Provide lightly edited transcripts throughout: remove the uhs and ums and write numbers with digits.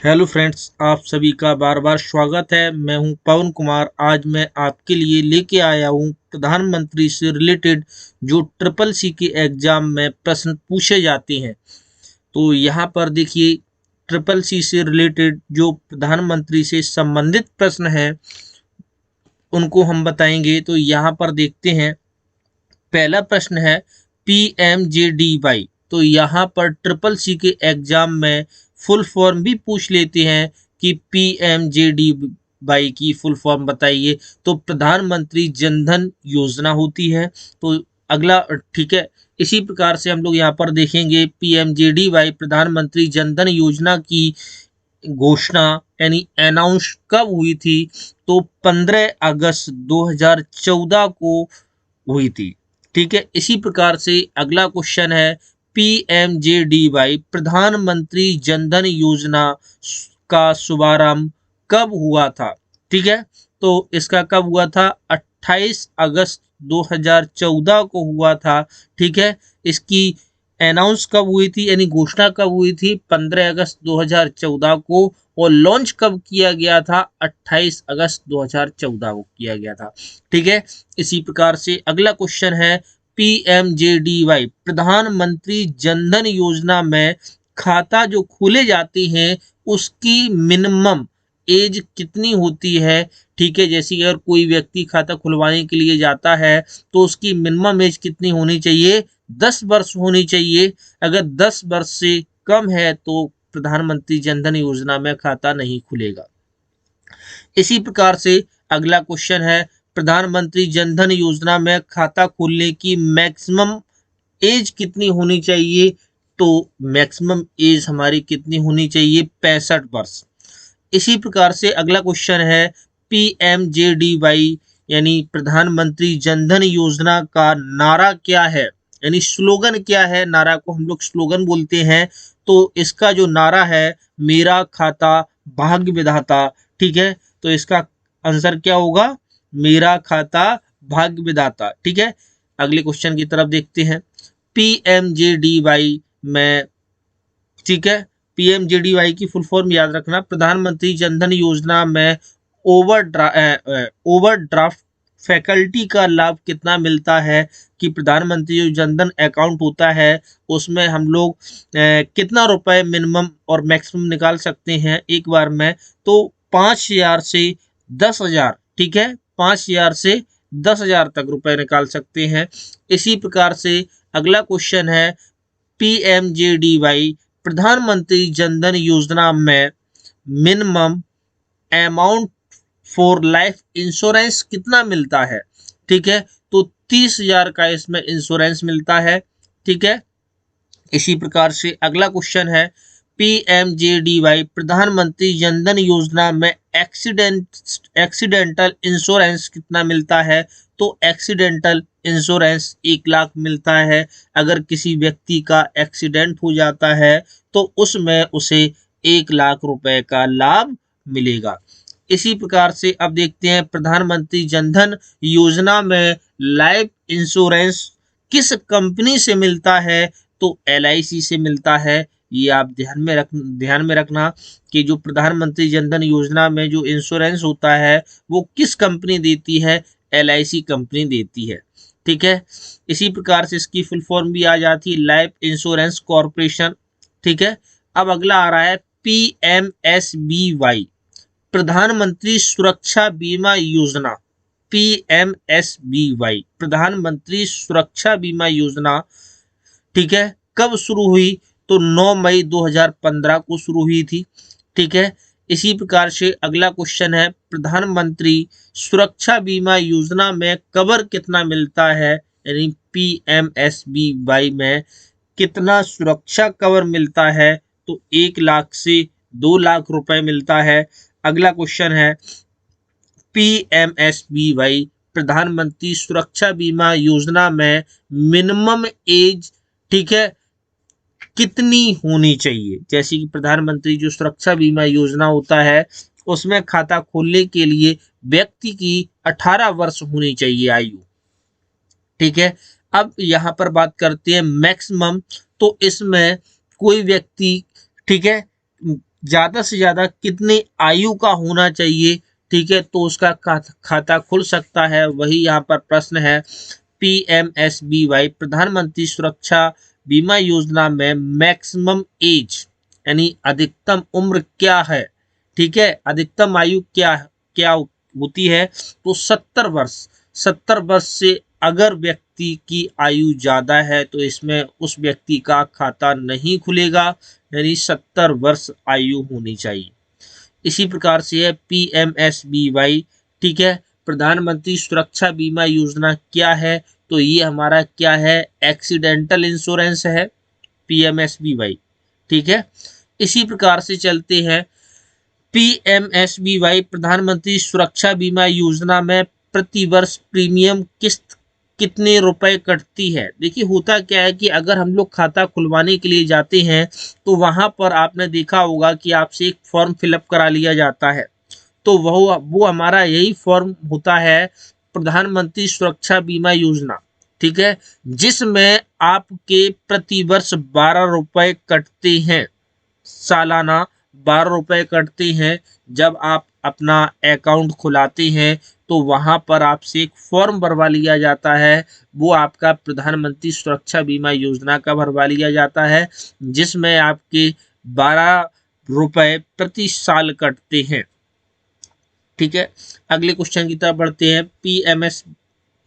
Hello friends, आप सभी का बार बार स्वागत है। मैं हूं पवन कुमार। आज मैं आपके लिए लेके आया हूं प्रधानमंत्री से रिलेटेड जो ट्रिपल सी के एग्जाम में प्रश्न पूछे जाते हैं। तो यहाँ पर देखिए, ट्रिपल सी से रिलेटेड जो प्रधानमंत्री से संबंधित प्रश्न हैं उनको हम बताएंगे। तो यहाँ पर देखते हैं, पहला प्रश्न है PMJDY। तो यहाँ पर ट्रिपल सी के एग्जाम में फुल फॉर्म भी पूछ लेते हैं कि PMJDY की फुल फॉर्म बताइए। तो प्रधानमंत्री जनधन योजना होती है। तो अगला, ठीक है, इसी प्रकार से हम लोग यहाँ पर देखेंगे PMJDY प्रधानमंत्री जनधन योजना की घोषणा यानी अनाउंस कब हुई थी? तो 15 अगस्त 2014 को हुई थी। ठीक है, इसी प्रकार से अगला क्वेश्चन है PMJDY प्रधानमंत्री जनधन योजना का शुभारंभ कब हुआ था? ठीक है, तो इसका कब हुआ था? 28 अगस्त 2014 को हुआ था। ठीक है, इसकी अनाउंस कब हुई थी यानी घोषणा कब हुई थी? 15 अगस्त 2014 को। और लॉन्च कब किया गया था? 28 अगस्त 2014 को किया गया था। ठीक है, इसी प्रकार से अगला क्वेश्चन है PMJDY प्रधानमंत्री जनधन योजना में खाता जो खोले जाते हैं उसकी मिनिमम एज कितनी होती है? ठीक है, जैसे अगर कोई व्यक्ति खाता खुलवाने के लिए जाता है तो उसकी मिनिमम एज कितनी होनी चाहिए? 10 वर्ष होनी चाहिए। अगर 10 वर्ष से कम है तो प्रधानमंत्री जनधन योजना में खाता नहीं खुलेगा। इसी प्रकार से अगला क्वेश्चन है, प्रधानमंत्री जनधन योजना में खाता खोलने की मैक्सिमम एज कितनी होनी चाहिए? तो मैक्सिमम एज हमारी कितनी होनी चाहिए? 65 वर्ष। इसी प्रकार से अगला क्वेश्चन है, PMJDY यानी प्रधानमंत्री जनधन योजना का नारा क्या है यानी स्लोगन क्या है? नारा को हम लोग स्लोगन बोलते हैं। तो इसका जो नारा है, मेरा खाता भाग्य विधाता। ठीक है, तो इसका आंसर क्या होगा? मेरा खाता भाग्य विधाता। ठीक है, अगले क्वेश्चन की तरफ देखते हैं। PMJDY में, ठीक है, PMJDY की फुल फॉर्म याद रखना, प्रधानमंत्री जनधन योजना में ओवरड्राफ्ट फैकल्टी का लाभ कितना मिलता है? कि प्रधानमंत्री जो जनधन अकाउंट होता है उसमें हम लोग कितना रुपए मिनिमम और मैक्सिमम निकाल सकते हैं एक बार में? तो 5,000 से 10,000। ठीक है, 5,000 से 10,000 तक रुपए निकाल सकते हैं। इसी प्रकार से अगला क्वेश्चन है, PMJDY प्रधानमंत्री जनधन योजना में minimum amount for life insurance कितना मिलता है? ठीक है, तो 30,000 का इसमें इंश्योरेंस मिलता है। ठीक है, इसी प्रकार से अगला क्वेश्चन है, PMJDY प्रधानमंत्री जनधन योजना में एक्सीडेंटल इंश्योरेंस कितना मिलता है? तो एक्सीडेंटल इंश्योरेंस 1 लाख मिलता है। अगर किसी व्यक्ति का एक्सीडेंट हो जाता है तो उसमें उसे 1 लाख रुपए का लाभ मिलेगा। इसी प्रकार से अब देखते हैं, प्रधानमंत्री जनधन योजना में लाइफ इंश्योरेंस किस कंपनी से मिलता है? तो LIC से मिलता है। ये आप ध्यान में रखना कि जो प्रधानमंत्री जनधन योजना में जो इंश्योरेंस होता है वो किस कंपनी देती है? LIC कंपनी देती है। ठीक है, इसी प्रकार से इसकी फुल फॉर्म भी आ जाती है, लाइफ इंश्योरेंस कॉर्पोरेशन। ठीक है, अब अगला आ रहा है PMSBY प्रधानमंत्री सुरक्षा बीमा योजना। PMSBY प्रधानमंत्री सुरक्षा बीमा योजना, ठीक है, कब शुरू हुई? तो 9 मई 2015 को शुरू हुई थी। ठीक है, इसी प्रकार से अगला क्वेश्चन है, प्रधानमंत्री सुरक्षा बीमा योजना में कवर कितना मिलता है? यानी PMSBY में कितना सुरक्षा कवर मिलता है? तो 1 लाख से 2 लाख रुपए मिलता है। अगला क्वेश्चन है, PMSBY प्रधानमंत्री सुरक्षा बीमा योजना में मिनिमम एज, ठीक है, कितनी होनी चाहिए? जैसे कि प्रधानमंत्री जो सुरक्षा बीमा योजना होता है उसमें खाता खोलने के लिए व्यक्ति की 18 वर्ष होनी चाहिए आयु। ठीक है, अब यहाँ पर बात करते हैं मैक्सिमम। तो इसमें कोई व्यक्ति, ठीक है, ज़्यादा से ज़्यादा कितनी आयु का होना चाहिए, ठीक है, तो उसका खाता खुल सकता है। वही यहाँ पर प्रश्न है, पीएमएसबीवाई प्रधानमंत्री सुरक्षा बीमा योजना में मैक्सिमम एज यानी अधिकतम उम्र क्या है, ठीक है, अधिकतम आयु क्या क्या होती है, तो 70 वर्ष। 70 वर्ष से अगर व्यक्ति की आयु ज़्यादा है तो इसमें उस व्यक्ति का खाता नहीं खुलेगा, यानी 70 वर्ष आयु होनी चाहिए। इसी प्रकार से है पीएमएसबीवाई, ठीक है, प्रधानमंत्री सुरक्षा बीमा योजना क्या है, तो ये हमारा क्या है, एक्सीडेंटल इंश्योरेंस है पीएमएसबीवाई, ठीक है। इसी प्रकार से चलते हैं, पीएमएसबीवाई प्रधानमंत्री सुरक्षा बीमा योजना में प्रति वर्ष प्रीमियम किस्त कितने रुपए कटती है। देखिए होता क्या है कि अगर हम लोग खाता खुलवाने के लिए जाते हैं तो वहां पर आपने देखा होगा कि आपसे एक फॉर्म फिलअप करा लिया जाता है, तो वो हमारा यही फॉर्म होता है, प्रधानमंत्री सुरक्षा बीमा योजना, ठीक है, जिसमें आपके प्रति वर्ष 12 रुपए कटते हैं, सालाना 12 रुपए कटते हैं। जब आप अपना अकाउंट खुलाते हैं तो वहां पर आपसे एक फॉर्म भरवा लिया जाता है, वो आपका प्रधानमंत्री सुरक्षा बीमा योजना का भरवा लिया जाता है, जिसमें आपके 12 रुपए प्रति साल कटते हैं, ठीक है। अगले क्वेश्चन की तरफ बढ़ते हैं,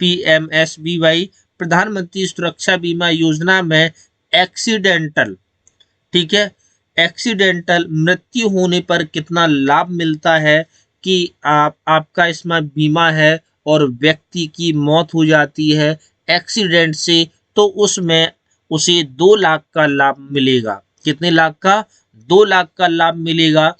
पीएमएसबीवाई प्रधानमंत्री सुरक्षा बीमा योजना में एक्सीडेंटल, ठीक है, एक्सीडेंटल मृत्यु होने पर कितना लाभ मिलता है, कि आपका इसमें बीमा है और व्यक्ति की मौत हो जाती है एक्सीडेंट से, तो उसमें उसे 2 लाख का लाभ मिलेगा। कितने लाख का, 2 लाख का लाभ मिलेगा,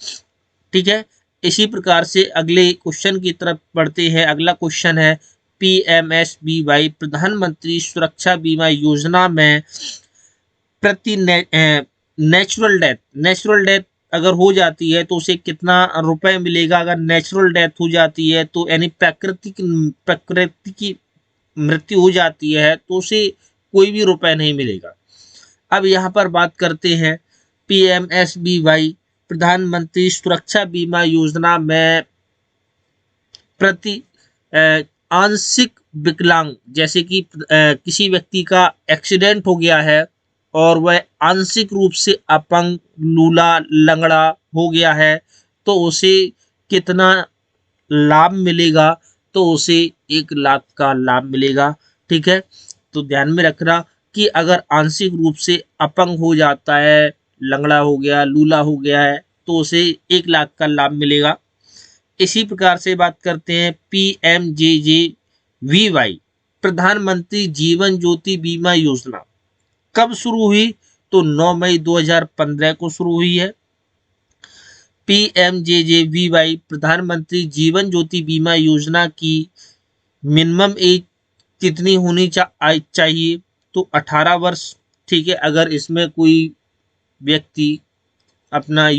ठीक है। इसी प्रकार से अगले क्वेश्चन की तरफ बढ़ते हैं। अगला क्वेश्चन है, पीएमएसबीवाई प्रधानमंत्री सुरक्षा बीमा योजना में प्रति नेचुरल डेथ अगर हो जाती है तो उसे कितना रुपए मिलेगा। अगर नेचुरल डेथ हो जाती है तो यानी प्रकृति की मृत्यु हो जाती है तो उसे कोई भी रुपए नहीं मिलेगा। अब यहाँ पर बात करते हैं, पीएमएसबीवाई प्रधानमंत्री सुरक्षा बीमा योजना में प्रति आंशिक विकलांग, जैसे कि किसी व्यक्ति का एक्सीडेंट हो गया है और वह आंशिक रूप से अपंग, लूला, लंगड़ा हो गया है, तो उसे कितना लाभ मिलेगा, तो उसे 1 लाख का लाभ मिलेगा, ठीक है। तो ध्यान में रखना कि अगर आंशिक रूप से अपंग हो जाता है, लंगड़ा हो गया, लूला हो गया है, तो उसे 1 लाख का लाभ मिलेगा। इसी प्रकार से बात करते हैं, पीएमजेजेवीवाई प्रधानमंत्री जीवन ज्योति बीमा योजना कब शुरू हुई, तो 9 मई 2015 को शुरू हुई है। पीएमजेजेवीवाई प्रधानमंत्री जीवन ज्योति बीमा योजना की मिनिमम एज कितनी होनी चाहिए, तो 18 वर्ष, ठीक है। अगर इसमें कोई व्यक्ति अपना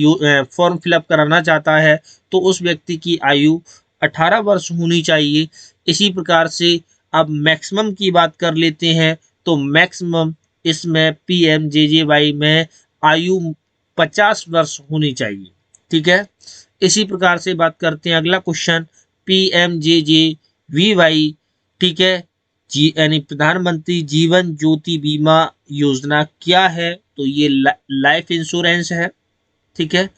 फॉर्म फिलअप कराना चाहता है तो उस व्यक्ति की आयु 18 वर्ष होनी चाहिए। इसी प्रकार से अब मैक्सिमम की बात कर लेते हैं, तो मैक्सिमम इसमें पीएमजेजेवाई में आयु 50 वर्ष होनी चाहिए, ठीक है। इसी प्रकार से बात करते हैं, अगला क्वेश्चन, पीएमजेजेवीवाई, ठीक है, यानी प्रधानमंत्री जीवन ज्योति बीमा योजना क्या है, तो ये लाइफ इंश्योरेंस है, ठीक है।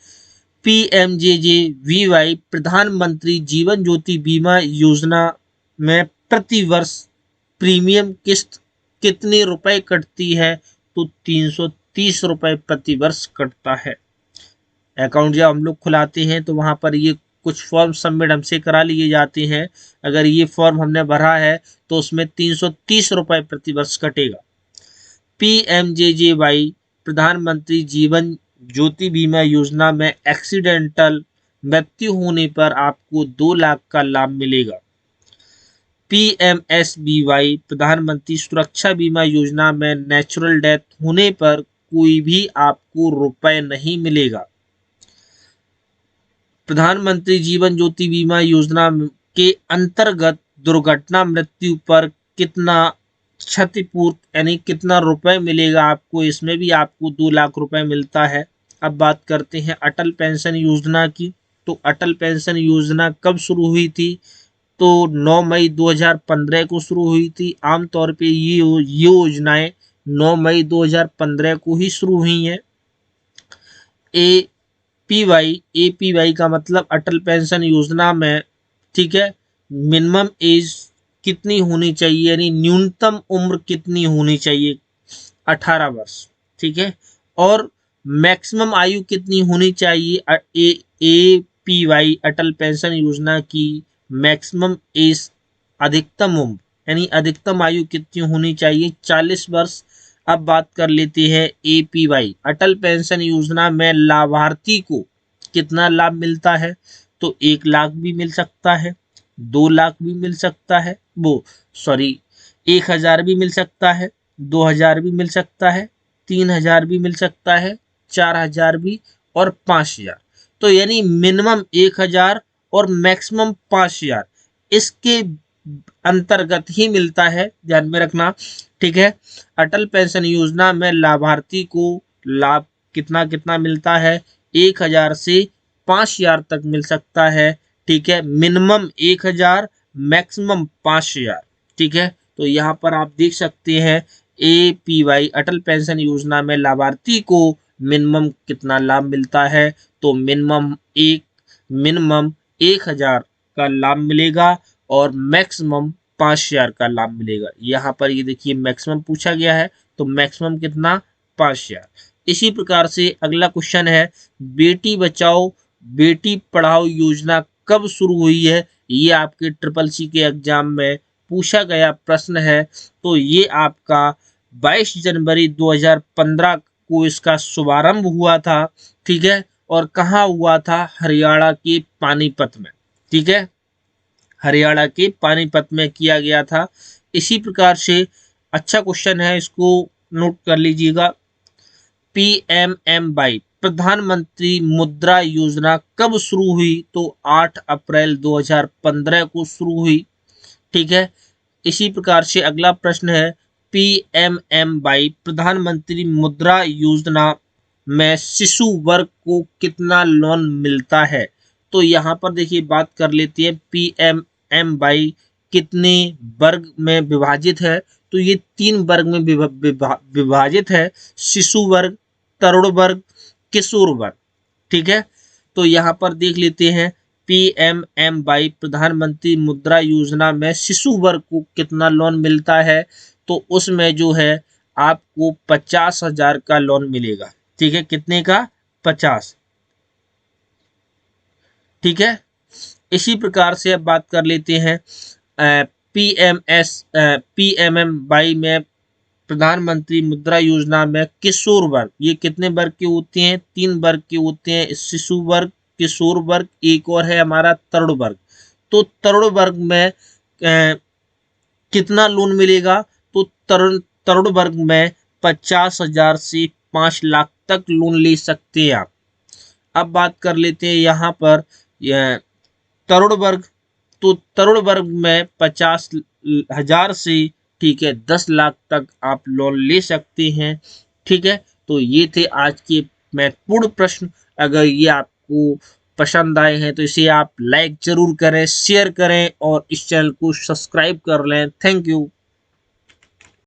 पीएमजेजेवीवाई प्रधानमंत्री जीवन ज्योति बीमा योजना में प्रति वर्ष प्रीमियम किस्त कितने रुपए कटती है, तो 330 रुपए प्रति वर्ष कटता है। अकाउंट जब हम लोग खुलाते हैं तो वहां पर ये कुछ फॉर्म सबमिट हमसे करा लिए जाते हैं, अगर ये फॉर्म हमने भरा है तो उसमें 330 रुपए प्रति वर्ष कटेगा। पीएमजेजेवाई प्रधानमंत्री जीवन ज्योति बीमा योजना में एक्सीडेंटल मृत्यु होने पर आपको 2 लाख का लाभ मिलेगा। पीएमएसबीवाई प्रधानमंत्री सुरक्षा बीमा योजना में नेचुरल डेथ होने पर कोई भी आपको रुपए नहीं मिलेगा। प्रधानमंत्री जीवन ज्योति बीमा योजना के अंतर्गत दुर्घटना मृत्यु पर कितना क्षतिपूर्ति यानी कितना रुपए मिलेगा आपको, इसमें भी आपको 2 लाख रुपए मिलता है, अब बात करते हैं अटल पेंशन योजना की। तो अटल पेंशन योजना कब शुरू हुई थी? तो 9 मई 2015 को शुरू हुई थी। आमतौर पे ये योजनाएं 9 मई 2015 को ही शुरू हुई हैं। एपीवाई का मतलब अटल पेंशन योजना में, ठीक है, मिनिमम एज कितनी होनी चाहिए, यानी न्यूनतम उम्र कितनी होनी चाहिए? 18 वर्ष, ठीक है। और मैक्सिमम आयु कितनी होनी चाहिए? एपीवाई अटल पेंशन योजना की मैक्सिमम एज, अधिकतम उम्र यानी अधिकतम आयु कितनी होनी चाहिए? 40 वर्ष। अब बात कर लेते हैं एपीवाई अटल पेंशन योजना में लाभार्थी को कितना लाभ मिलता है? तो 1 लाख भी मिल सकता है, 2 लाख भी मिल सकता है, 1,000 भी मिल सकता है, 2,000 भी मिल सकता है, 3,000 भी मिल सकता है, 4,000 भी, और 5,000। तो यानी मिनिमम 1,000 और मैक्सिमम 5,000 इसके अंतर्गत ही मिलता है, ध्यान में रखना, ठीक है। अटल पेंशन योजना में लाभार्थी को लाभ कितना कितना मिलता है? 1,000 से 5,000 तक मिल सकता है, ठीक है। मिनिमम 1,000, मैक्सिमम 5,000, ठीक है। तो यहाँ पर आप देख सकते हैं एपीवाई अटल पेंशन योजना में लाभार्थी को मिनिमम कितना लाभ मिलता है? तो मिनिमम 1,000 का लाभ मिलेगा और मैक्सिमम 5,000 का लाभ मिलेगा। यहाँ पर ये देखिए मैक्सिमम पूछा गया है, तो मैक्सिमम कितना? 5,000। इसी प्रकार से अगला क्वेश्चन है, बेटी बचाओ बेटी पढ़ाओ योजना कब शुरू हुई है? ये आपके ट्रिपल सी के एग्जाम में पूछा गया प्रश्न है। तो ये आपका 22 जनवरी 2015 को इसका शुभारंभ हुआ था, ठीक है। और कहाँ हुआ था? हरियाणा के पानीपत में, ठीक है, हरियाणा के पानीपत में किया गया था। इसी प्रकार से अच्छा क्वेश्चन है, इसको नोट कर लीजिएगा। पीएमएमवाई प्रधानमंत्री मुद्रा योजना कब शुरू हुई? तो 8 अप्रैल 2015 को शुरू हुई, ठीक है। इसी प्रकार से अगला प्रश्न है, पीएमएमवाई प्रधानमंत्री मुद्रा योजना में शिशु वर्ग को कितना लोन मिलता है? तो यहाँ पर देखिए बात कर लेते हैं पीएमएमवाई कितने वर्ग में विभाजित है? तो ये 3 वर्ग में विभाजित है, शिशु वर्ग, तरुण वर्ग, किशोर वर्ग, ठीक है। तो यहाँ पर देख लेते हैं पीएमएमवाई प्रधानमंत्री मुद्रा योजना में शिशु वर्ग को कितना लोन मिलता है? तो उसमें जो है आपको 50,000 का लोन मिलेगा, ठीक है। कितने का? 50, ठीक है। इसी प्रकार से अब बात कर लेते हैं पीएमएमवाई में प्रधानमंत्री मुद्रा योजना में किशोर वर्ग, ये कितने वर्ग के होते हैं? 3 वर्ग के होते हैं, शिशु वर्ग, किशोर वर्ग, एक और है हमारा तरुण वर्ग। तो तरुण वर्ग में कितना लोन मिलेगा? तो तरुण वर्ग में 50,000 से 5 लाख तक लोन ले सकते हैं आप। अब बात कर लेते हैं यहाँ पर तरुण वर्ग। तो तरुण वर्ग में 50,000 से, ठीक है, 10 लाख तक आप लोन ले सकते हैं, ठीक है। तो ये थे आज के महत्वपूर्ण प्रश्न। अगर ये आपको पसंद आए हैं तो इसे आप लाइक जरूर करें, शेयर करें और इस चैनल को सब्सक्राइब कर लें। Thank you.